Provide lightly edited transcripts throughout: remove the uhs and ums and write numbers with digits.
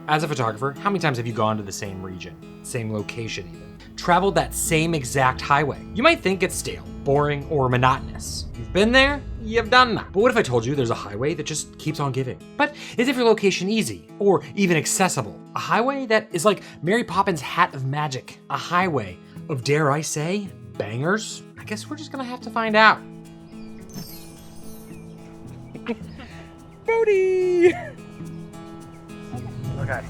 As a photographer, how many times have you gone to the same region, same location even, traveled that same exact highway? You might think it's stale, boring, or monotonous. You've been there, you've done that. But what if I told you there's a highway that just keeps on giving? But is every location easy, or even accessible? A highway that is like Mary Poppins' hat of magic. A highway of, dare I say, bangers? I guess we're just gonna have to find out. Bodie! Okay.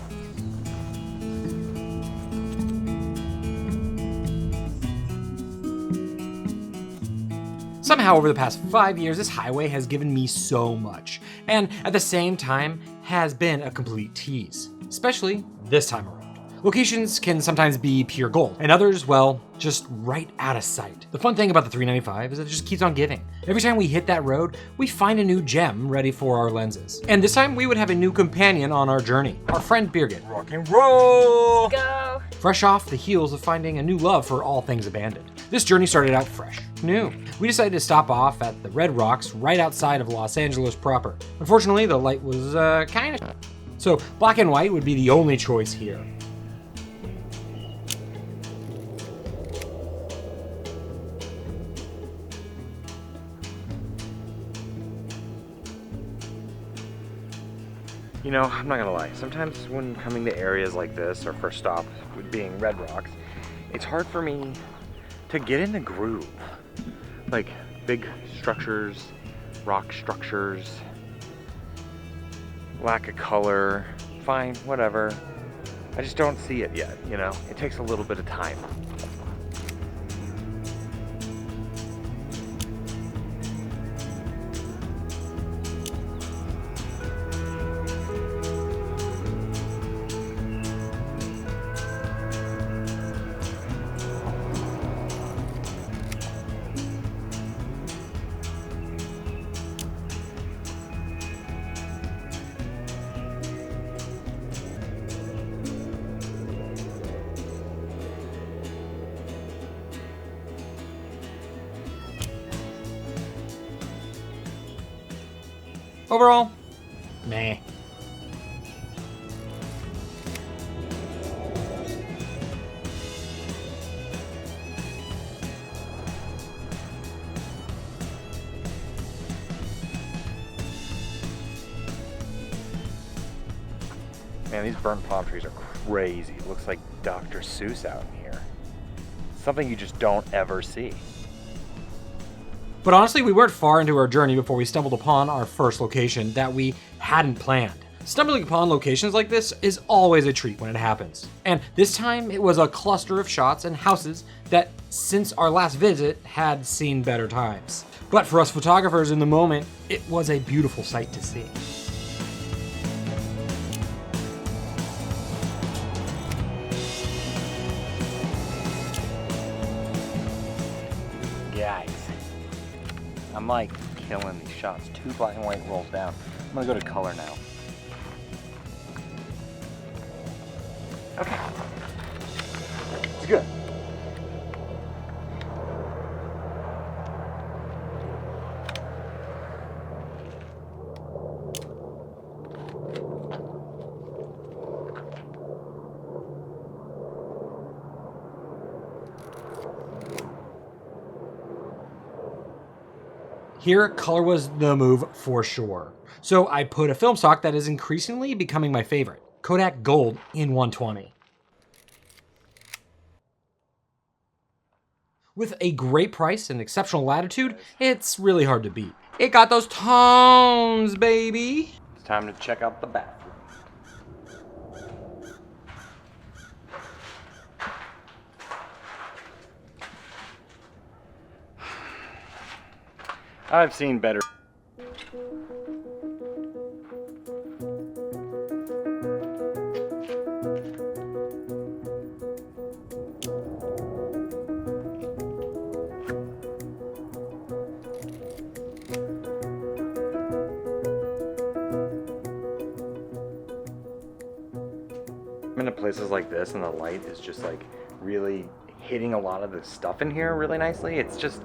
Somehow over the past 5 years, this highway has given me so much, and at the same time has been a complete tease, especially this time around. Locations can sometimes be pure gold, and others, well, just right out of sight. The fun thing about the 395 is that it just keeps on giving. Every time we hit that road, we find a new gem ready for our lenses. And this time we would have a new companion on our journey, our friend Birgit. Rock and roll! Let's go! Fresh off the heels of finding a new love for all things abandoned. This journey started out fresh, new. We decided to stop off at the Red Rocks right outside of Los Angeles proper. Unfortunately, the light was kind of so black and white would be the only choice here. You know, I'm not gonna lie, sometimes when coming to areas like this, our first stop being Red Rocks, it's hard for me to get in the groove. Like big structures, rock structures, lack of color, fine, whatever. I just don't see it yet, you know? It takes a little bit of time. Overall, meh. Man, these burnt palm trees are crazy. It looks like Dr. Seuss out in here. Something you just don't ever see. But honestly, we weren't far into our journey before we stumbled upon our first location that we hadn't planned. Stumbling upon locations like this is always a treat when it happens. And this time it was a cluster of shots and houses that, since our last visit, had seen better times. But for us photographers in the moment, it was a beautiful sight to see. Guys, I'm like killing these shots. 2 black and white rolls down. I'm gonna go to color now. Okay. It's good. Here, color was the move for sure. So I put a film stock that is increasingly becoming my favorite, Kodak Gold in 120. With a great price and exceptional latitude, it's really hard to beat. It got those tones, baby. It's time to check out the bathroom. I've seen better. I'm in places like this and the light is just like really hitting a lot of the stuff in here really nicely. It's just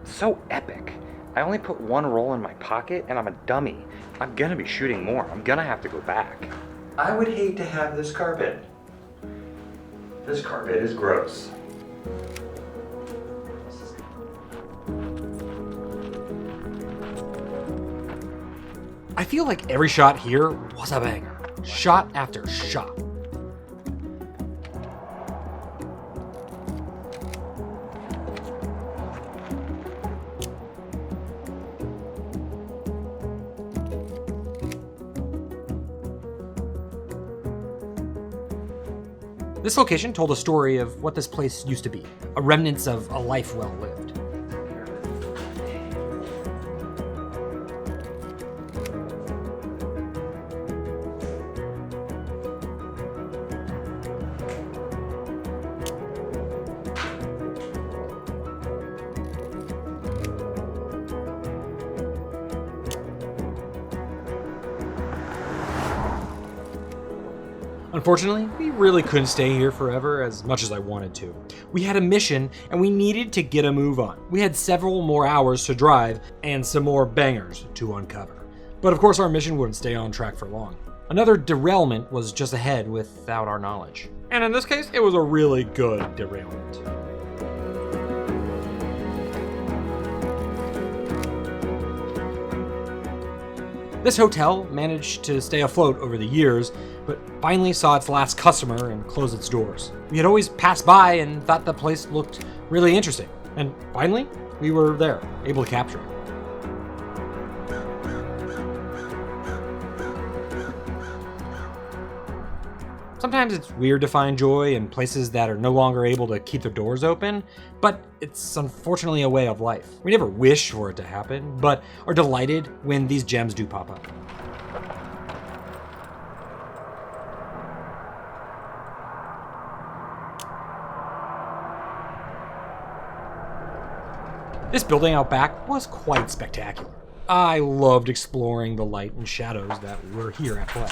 so epic. I only put 1 roll in my pocket and I'm a dummy. I'm gonna be shooting more. I'm gonna have to go back. I would hate to have this carpet. This carpet is gross. I feel like every shot here was a banger. Shot after shot. This location told a story of what this place used to be, a remnants of a life well lived. Unfortunately, we really couldn't stay here forever as much as I wanted to. We had a mission and we needed to get a move on. We had several more hours to drive and some more bangers to uncover. But of course our mission wouldn't stay on track for long. Another derailment was just ahead without our knowledge. And in this case, it was a really good derailment. This hotel managed to stay afloat over the years, but finally saw its last customer and close its doors. We had always passed by and thought the place looked really interesting. And finally, we were there, able to capture it. Sometimes it's weird to find joy in places that are no longer able to keep their doors open, but it's unfortunately a way of life. We never wish for it to happen, but are delighted when these gems do pop up. This building out back was quite spectacular. I loved exploring the light and shadows that were here at play.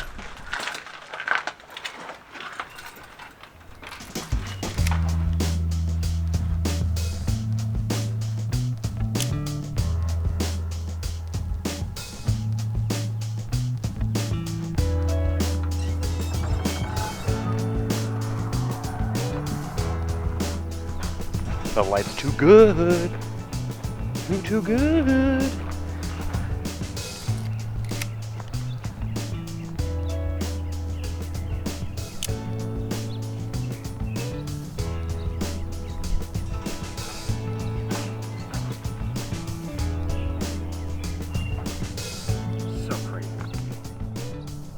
The light's too good. Too good. So crazy.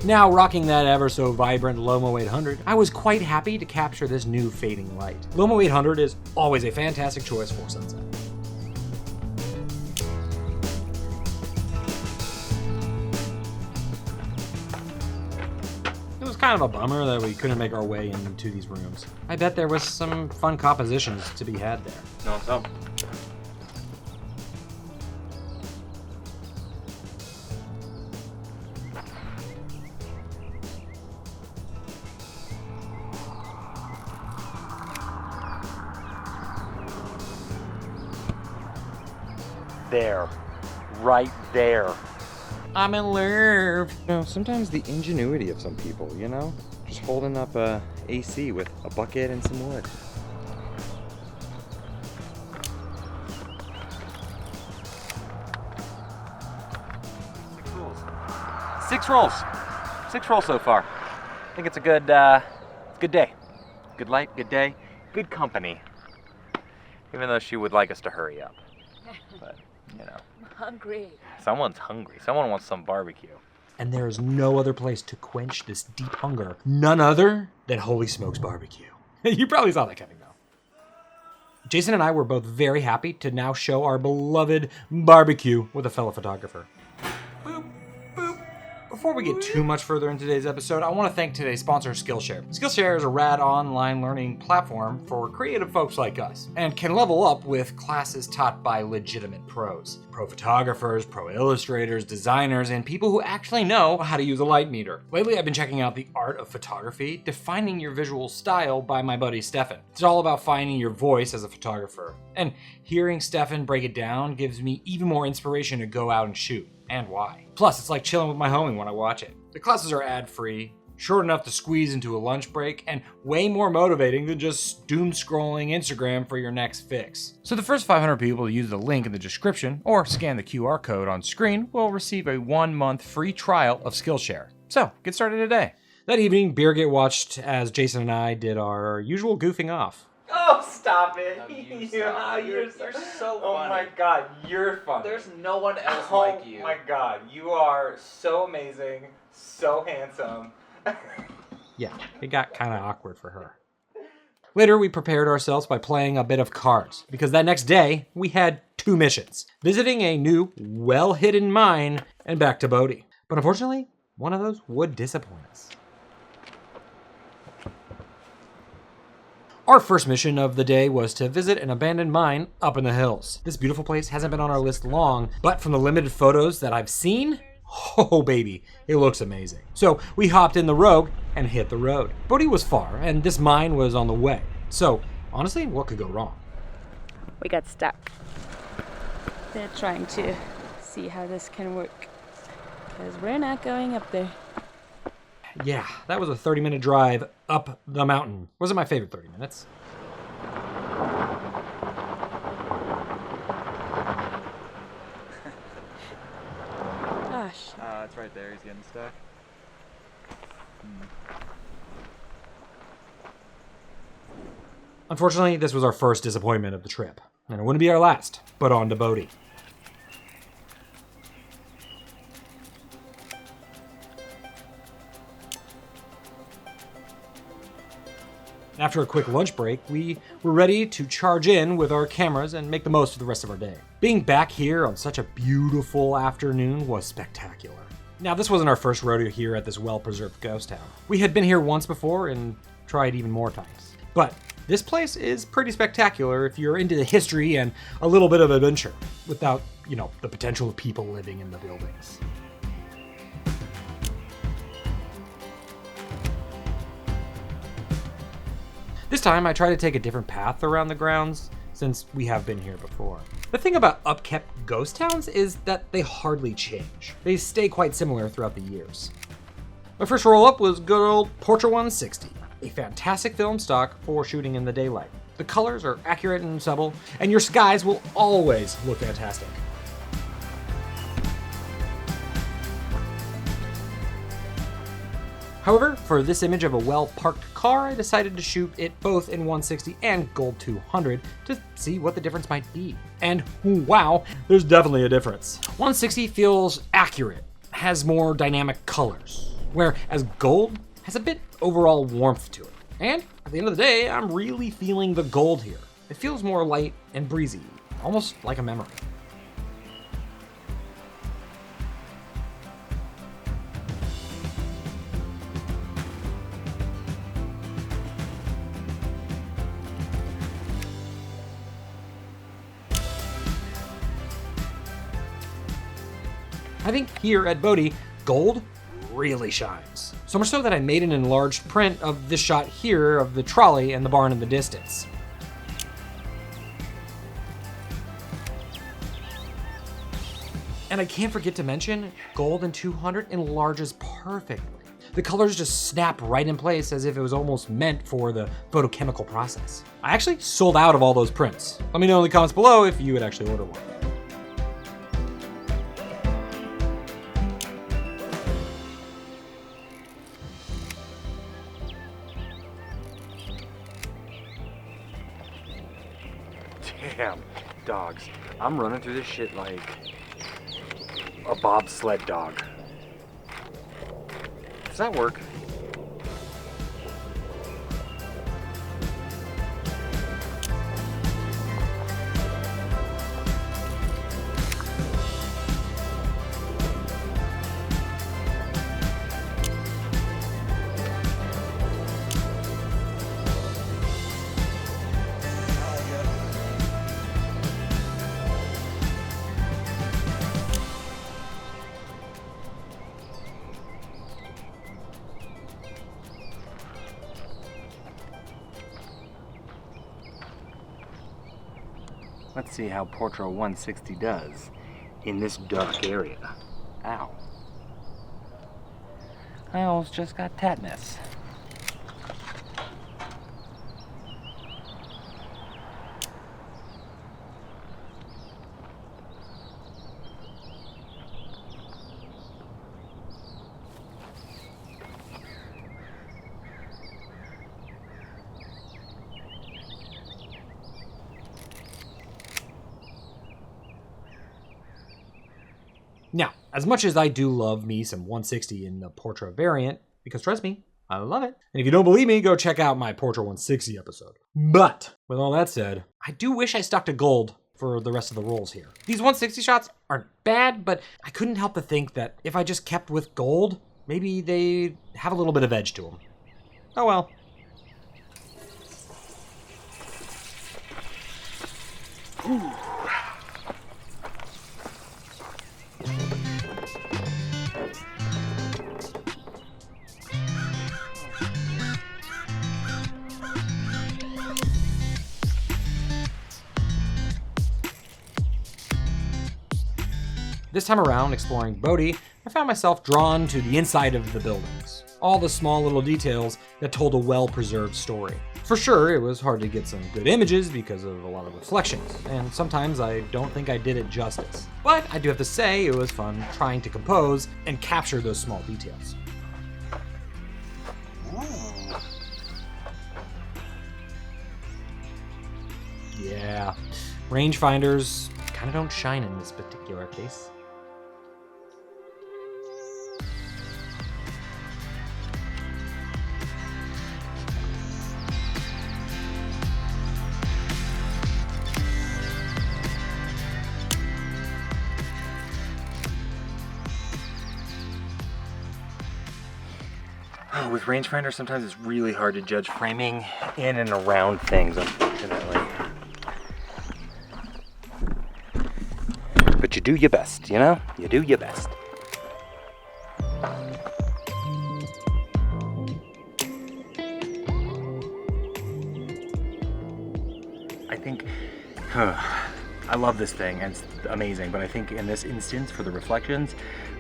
Now rocking that ever so vibrant Lomo 800, I was quite happy to capture this new fading light. Lomo 800 is always a fantastic choice for sunset. It was kind of a bummer that we couldn't make our way into these rooms. I bet there was some fun compositions to be had there. No, so. There. Right there. I'm in love. You know, sometimes the ingenuity of some people, you know? Just holding up a AC with a bucket and some wood. Six rolls. Six rolls so far. I think it's a good day. Good light, good day, good company. Even though she would like us to hurry up. But, you know. I'm hungry. Someone's hungry. Someone wants some barbecue. And there is no other place to quench this deep hunger. None other than Holy Smokes Barbecue. You probably saw that coming, though. Jason and I were both very happy to now show our beloved barbecue with a fellow photographer. Boop, boop. Before we get too much further in today's episode, I want to thank today's sponsor, Skillshare. Skillshare is a rad online learning platform for creative folks like us, and can level up with classes taught by legitimate pros. Pro photographers, pro illustrators, designers, and people who actually know how to use a light meter. Lately, I've been checking out The Art of Photography, Defining Your Visual Style by my buddy Stefan. It's all about finding your voice as a photographer. And hearing Stefan break it down gives me even more inspiration to go out and shoot. And why. Plus, it's like chilling with my homie when I watch it. The classes are ad-free, short enough to squeeze into a lunch break, and way more motivating than just doom scrolling Instagram for your next fix. So the first 500 people to use the link in the description or scan the QR code on screen will receive a 1-month free trial of Skillshare. So get started today. That evening, Birgit watched as Jason and I did our usual goofing off. Oh, stop it. No, you're so Oh funny. my god, you're funny. There's no one else oh like you. my god, you are so amazing, so handsome. Yeah, it got kind of awkward for her. Later, we prepared ourselves by playing a bit of cards, because that next day, we had 2 missions. Visiting a new, well-hidden mine, and back to Bodie. But unfortunately, one of those would disappoint us. Our first mission of the day was to visit an abandoned mine up in the hills. This beautiful place hasn't been on our list long, but from the limited photos that I've seen, oh baby, it looks amazing. So we hopped in the Rogue and hit the road. Bodie was far, and this mine was on the way. So honestly, what could go wrong? We got stuck. They're trying to see how this can work, because we're not going up there. Yeah, that was a 30-minute drive up the mountain. Wasn't my favorite 30 minutes. Gosh. It's right there. He's getting stuck. Unfortunately, this was our first disappointment of the trip. And it wouldn't be our last, but on to Bodie. After a quick lunch break, we were ready to charge in with our cameras and make the most of the rest of our day. Being back here on such a beautiful afternoon was spectacular. Now, this wasn't our first rodeo here at this well-preserved ghost town. We had been here once before and tried even more times. But this place is pretty spectacular if you're into the history and a little bit of adventure, without, the potential of people living in the buildings. This time, I try to take a different path around the grounds, since we have been here before. The thing about upkept ghost towns is that they hardly change. They stay quite similar throughout the years. My first roll-up was good old Portra 160, a fantastic film stock for shooting in the daylight. The colors are accurate and subtle, and your skies will always look fantastic. However, for this image of a well-parked car, I decided to shoot it both in 160 and Gold 200 to see what the difference might be. And wow, there's definitely a difference. 160 feels accurate, has more dynamic colors, whereas Gold has a bit overall warmth to it. And at the end of the day, I'm really feeling the Gold here. It feels more light and breezy, almost like a memory. I think here at Bodie, Gold really shines. So much so that I made an enlarged print of this shot here of the trolley and the barn in the distance. And I can't forget to mention, Gold in 200 enlarges perfectly. The colors just snap right in place as if it was almost meant for the photochemical process. I actually sold out of all those prints. Let me know in the comments below if you would actually order one. Damn, dogs. I'm running through this shit like a bobsled dog. Does that work? Let's see how Portra 160 does in this dark area. Ow. I almost just got tetanus. Now, as much as I do love me some 160 in the Portra variant, because trust me, I love it. And if you don't believe me, go check out my Portra 160 episode. But, with all that said, I do wish I stuck to gold for the rest of the rolls here. These 160 shots aren't bad, but I couldn't help but think that if I just kept with gold, maybe they have a little bit of edge to them. Oh well. Ooh. This time around, exploring Bodie, I found myself drawn to the inside of the buildings. All the small little details that told a well-preserved story. For sure, it was hard to get some good images because of a lot of reflections, and sometimes I don't think I did it justice. But I do have to say, it was fun trying to compose and capture those small details. Yeah, rangefinders kind of don't shine in this particular case. With rangefinder, sometimes it's really hard to judge framing in and around things, unfortunately. But you do your best, you know? You do your best. I think, I love this thing and it's amazing, but I think in this instance, for the reflections,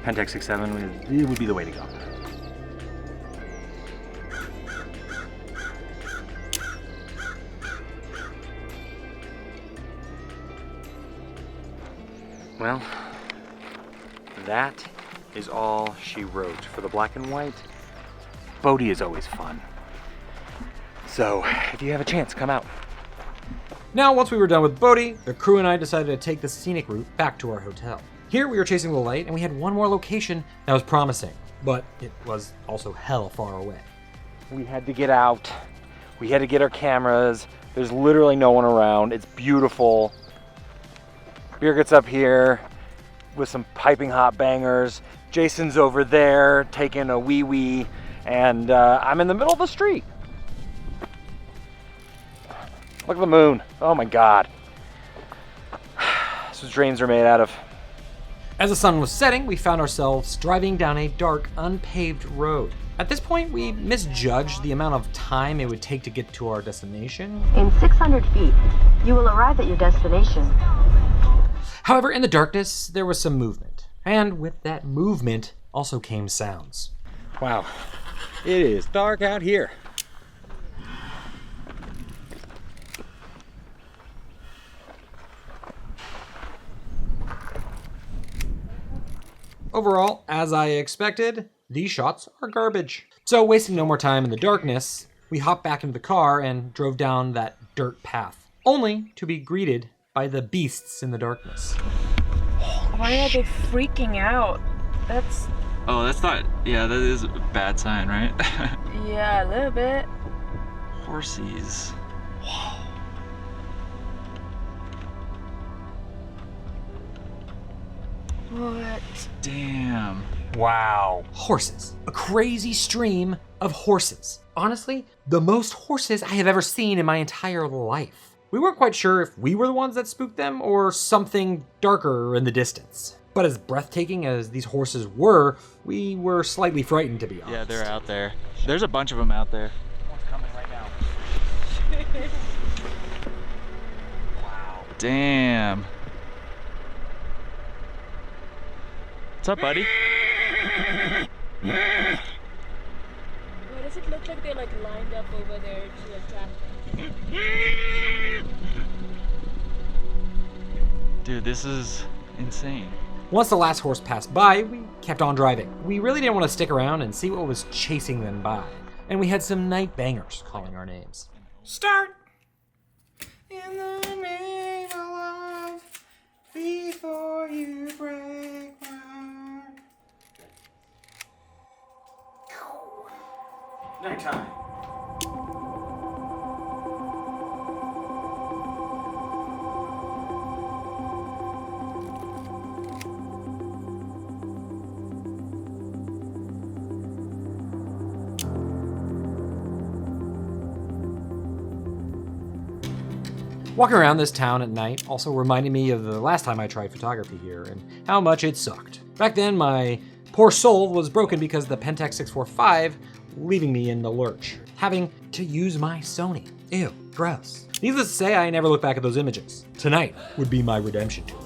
Pentax 6.7 it would be the way to go. Well, that is all she wrote. For the black and white, Bodie is always fun. So, if you have a chance, come out. Now, once we were done with Bodie, the crew and I decided to take the scenic route back to our hotel. Here, we were chasing the light, and we had one more location that was promising, but it was also hell far away. We had to get out. We had to get our cameras. There's literally no one around. It's beautiful. Birgit's up here with some piping hot bangers. Jason's over there taking a wee-wee, and I'm in the middle of the street. Look at the moon. Oh my God. That's what dreams are made out of. As the sun was setting, we found ourselves driving down a dark, unpaved road. At this point, we misjudged the amount of time it would take to get to our destination. In 600 feet, you will arrive at your destination. However, in the darkness, there was some movement. And with that movement also came sounds. Wow, it is dark out here. Overall, as I expected, these shots are garbage. So wasting no more time in the darkness, we hopped back into the car and drove down that dirt path, only to be greeted by the beasts in the darkness. Why are they freaking out? That's... Oh, that's not... Yeah, that is a bad sign, right? yeah, a little bit. Horsies. What? Damn. Wow. Horses. A crazy stream of horses. Honestly, the most horses I have ever seen in my entire life. We weren't quite sure if we were the ones that spooked them or something darker in the distance. But as breathtaking as these horses were, we were slightly frightened, to be honest. Yeah, they're out there. There's a bunch of them out there. One's coming right now. Wow. Damn. What's up, buddy? does it look like they're like lined up over there to attack? Dude, this is insane. Once the last horse passed by, we kept on driving. We really didn't want to stick around and see what was chasing them by. And we had some night bangers calling our names. Start! In the name of love, before you break my heart. Nighttime. Walking around this town at night also reminded me of the last time I tried photography here and how much it sucked. Back then, my poor soul was broken because the Pentax 645 leaving me in the lurch, having to use my Sony. Ew, gross. Needless to say, I never look back at those images. Tonight would be my redemption tour.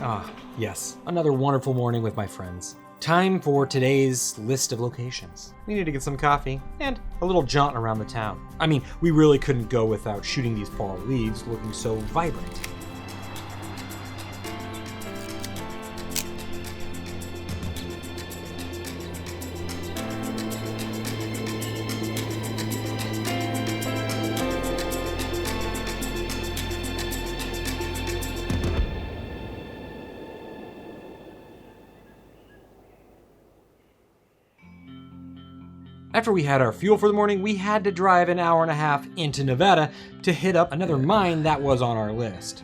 Ah, yes, another wonderful morning with my friends. Time for today's list of locations. We need to get some coffee and a little jaunt around the town. I mean, we really couldn't go without shooting these fall leaves looking so vibrant. After we had our fuel for the morning, we had to drive an hour and a half into Nevada to hit up another mine that was on our list.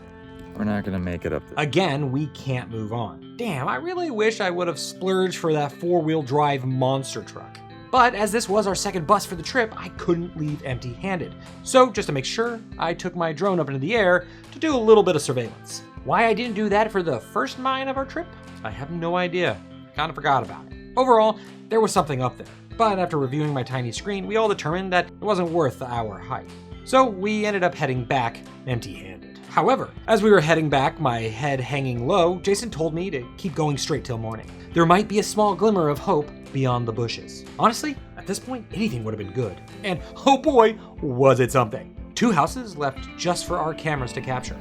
We're not gonna make it up there. Again, we can't move on. Damn, I really wish I would have splurged for that four-wheel drive monster truck. But as this was our second bus for the trip, I couldn't leave empty-handed. So just to make sure, I took my drone up into the air to do a little bit of surveillance. Why I didn't do that for the first mine of our trip? I have no idea. Kinda forgot about it. Overall, there was something up there. But after reviewing my tiny screen, we all determined that it wasn't worth the hour hike. So we ended up heading back empty-handed. However, as we were heading back, my head hanging low, Jason told me to keep going straight till morning. There might be a small glimmer of hope beyond the bushes. Honestly, at this point, anything would have been good. And oh boy, was it something. 2 houses left just for our cameras to capture.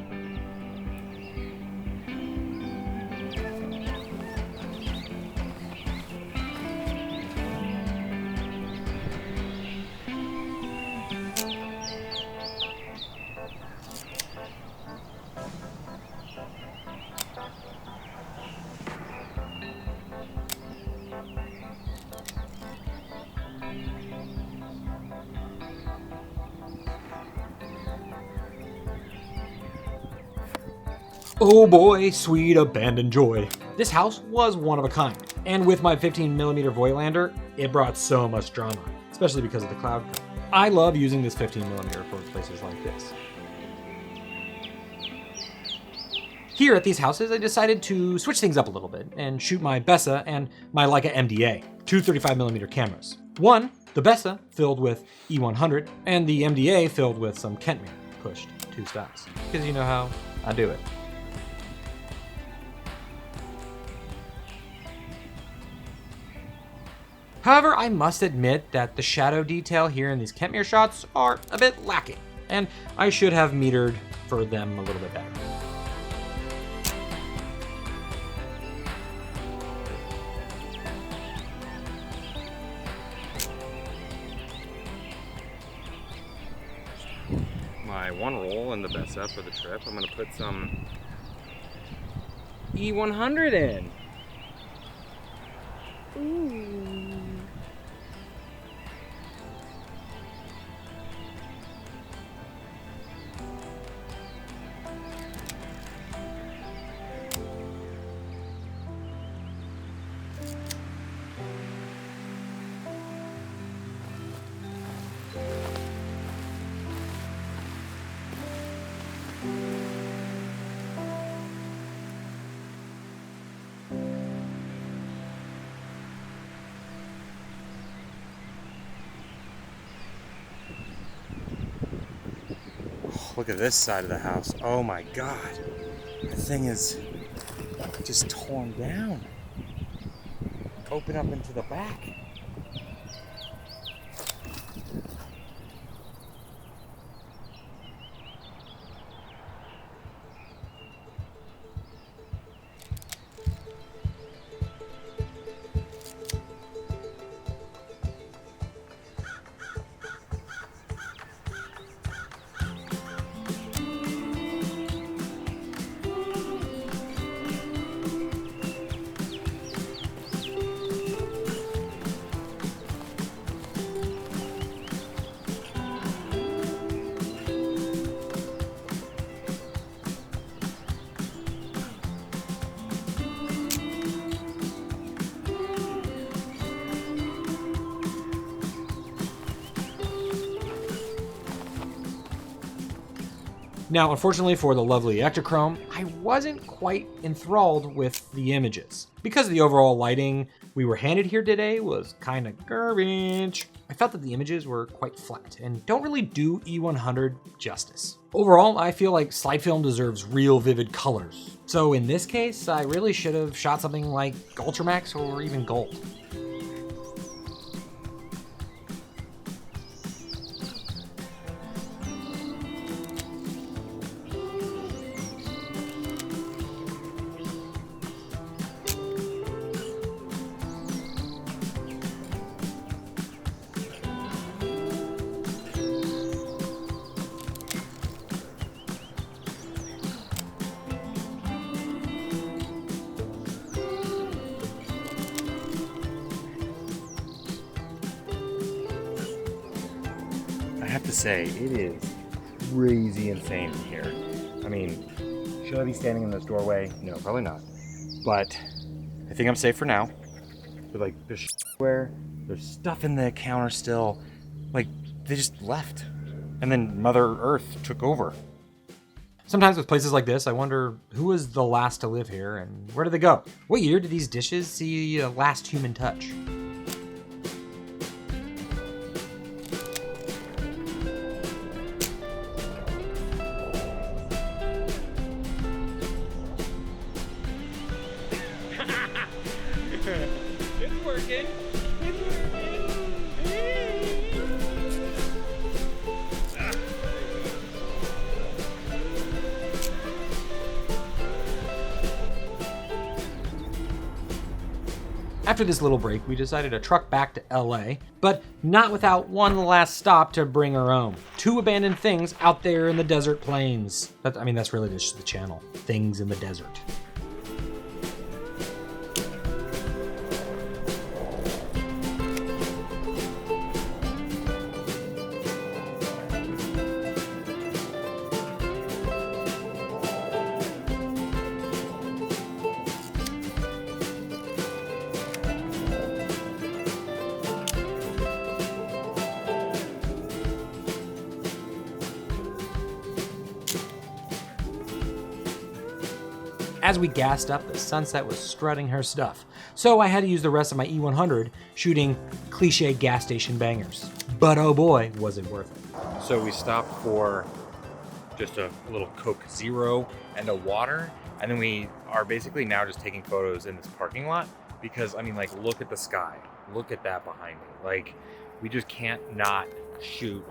Oh boy, sweet abandoned joy. This house was one of a kind, and with my 15mm Voigtlander, it brought so much drama, especially because of the cloud cover. I love using this 15mm for places like this. Here at these houses, I decided to switch things up a little bit and shoot my Bessa and my Leica MDA, 2 35mm cameras. One, the Bessa, filled with E100, and the MDA filled with some Kentmere, pushed 2 stops. Because you know how I do it. However, I must admit that the shadow detail here in these Kentmere shots are a bit lacking, and I should have metered for them a little bit better. My one roll in the Bessa for the trip, I'm gonna put some E100 in. Ooh. look at this side of the house. Oh my God. The thing is just torn down. Open up into the back. Now, unfortunately for the lovely Ektachrome, I wasn't quite enthralled with the images. Because the overall lighting we were handed here today was kind of garbage, I felt that the images were quite flat and don't really do E100 justice. Overall, I feel like slide film deserves real vivid colors. So in this case, I really should have shot something like Ultramax or even Gold. I have to say, it is crazy insane in here. I mean, should I be standing in this doorway? No, probably not. But I think I'm safe for now. But like, there's where there's stuff in the counter still. Like, they just left. And then Mother Earth took over. Sometimes with places like this, I wonder who was the last to live here and where did they go? What year did these dishes see a last human touch? It's working. After this little break, we decided to truck back to LA, but not without one last stop to bring her home. 2 abandoned things out there in the desert plains. I mean, that's really just the channel. Things in the desert. As we gassed up, the Sunset was strutting her stuff. So I had to use the rest of my E100 shooting cliche gas station bangers. But oh boy, was it worth it. So we stopped for just a little Coke Zero and a water. And then we are basically now just taking photos in this parking lot because, I mean, like, look at the sky. Look at that behind me. Like, we just can't not shoot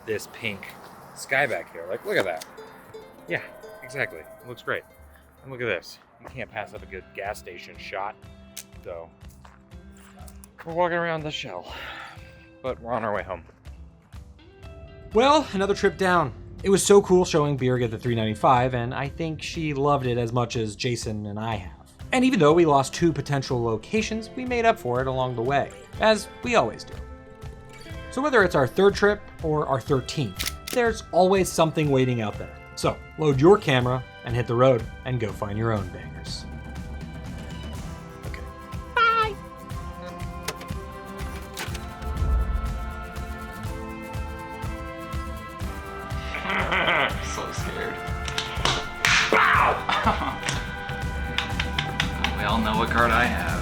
this pink sky back here. Like, look at that. Yeah, exactly. It looks great. And look at this. You can't pass up a good gas station shot. So we're walking around the shell, but we're on our way home. Well, another trip down. It was so cool showing Birgit the 395, and I think she loved it as much as Jason and I have. And even though we lost 2 potential locations, we made up for it along the way, as we always do. So whether it's our 3rd trip or our 13th, there's always something waiting out there. So load your camera and hit the road and go find your own bangers. Okay. Bye! So scared. Wow! We all know what card I have.